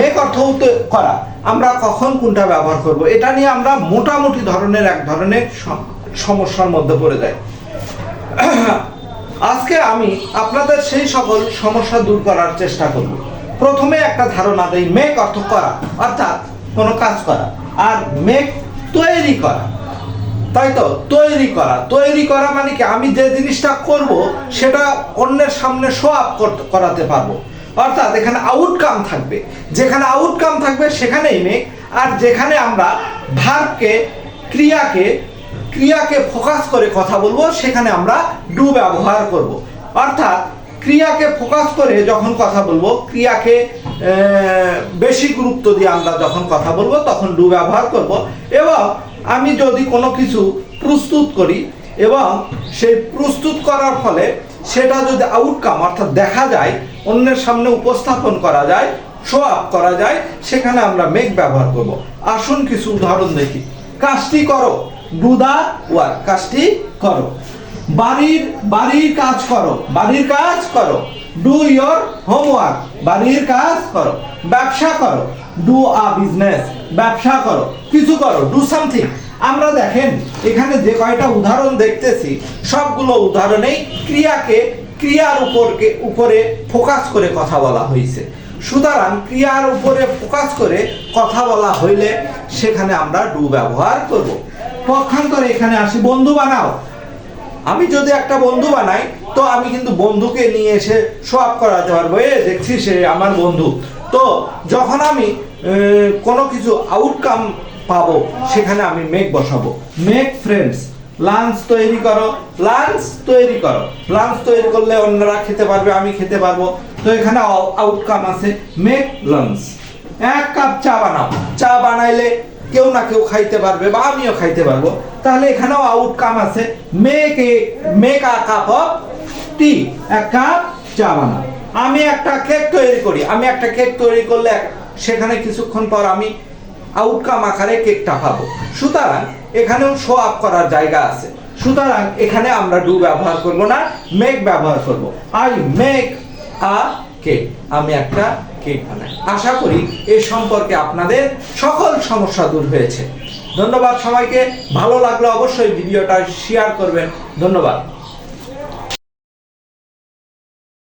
Make অর্থ করা, আমরা কখন কোনটা ব্যবহার করব এটা নিয়ে আমরা মোটামুটি ধরনের এক ধরনের সমস্যার মধ্যে পড়ে যাই। আজকে আমি আপনাদের সেই সকল সমস্যা দূর করার চেষ্টা করব। প্রথমে একটা ধারণা দেই, মেক অর্থ করা অর্থাৎ কোনো কাজ করা, আর মেক তৈরি করা, তাই তো? তৈরি করা মানে কি, আমি যে জিনিসটা করব সেটা অন্যের সামনে শো আপ করাতে পারবো, অর্থাৎ এখানে আউটকাম থাকবে। যেখানে আউটকাম থাকবে সেখানেই মেক, আর যেখানে আমরা ভার্বকে ক্রিয়াকে ফোকাস করে কথা বলবো সেখানে আমরা ডু ব্যবহার করব। অর্থাৎ ক্রিয়াকে ফোকাস করে যখন কথা বলবো, ক্রিয়াকে বেশি গুরুত্ব দিয়ে আমরা যখন কথা বলবো তখন ডু ব্যবহার করব। এবং আমি যদি কোনো কিছু প্রস্তুত করি এবং সেই প্রস্তুত করার ফলে সেটা যদি আউটকাম অর্থাৎ দেখা যায়, অন্যের সামনে উপস্থাপন করা যায়, শো আপ করা যায়, সেখানে আমরা মেক ব্যবহার করব। আসুন কিছু উদাহরণ দেখি। কাজটি করো, ডু দা ওয়ার্ক, কাজটি করো। বাড়ির কাজ করো, ডু ইয়োর হোমওয়ার্ক, বাড়ির কাজ করো। ব্যবসা করো, ডু আ বিজনেস, ব্যবসা করো, কিছু করো, ডু সামথিং। আমরা দেখেন এখানে যে কয়টা উদাহরণ দেখতেছি সবগুলো উদাহরণেই ক্রিয়ার উপরে ফোকাস করে কথা বলা হয়েছে। সুতরাং ক্রিয়ার উপরে ফোকাস করে কথা বলা হইলে সেখানে আমরা ডু ব্যবহার করব। পক্ষান্তরে এখানে আসি, বন্ধু বানাও। আমি যদি একটা বন্ধু বানাই তো আমি কিন্তু বন্ধুকে নিয়ে এসে শো আপ করাতে পারবো, দেখছি সে আমার বন্ধু। তো যখন আমি কোনো কিছু আউটকাম পাবো সেখানে আমি মেক বসাবো। মেক ফ্রেন্ডস, লাঞ্চ তৈরি করো, লাঞ্চ তৈরি করলে অন্যরা খেতে পারবে, আমি খেতে পারবো। তো এখানে আউটকাম আছে মেক লাঞ্চ। এক কাপ চা বানাও, চা বানাইলে কেউ না কেউ খাইতে পারবে বা আমিও খাইতে পারবো, তাহলে এখানেও আউটকাম আছে মেক আ কাপ অফ টি, এক কাপ চা বানাও। আমি একটা কেক তৈরি করলে সেখানে কিছুক্ষণ পর আমি আউটকাম আকারে কেকটা পাবো। সুতরাং এখানেও শো আপ করার জায়গা আছে। সুতরাং এখানে আমরা ডু ব্যবহার করব না, মেক ব্যবহার করব। আই মেক আ কেক, আমি একটা কেক বানাই। আশা করি এই সম্পর্কে আপনাদের সকল সমস্যা দূর হয়েছে। ধন্যবাদ সবাইকে। ভালো লাগলে অবশ্যই ভিডিওটা শেয়ার করবেন। ধন্যবাদ।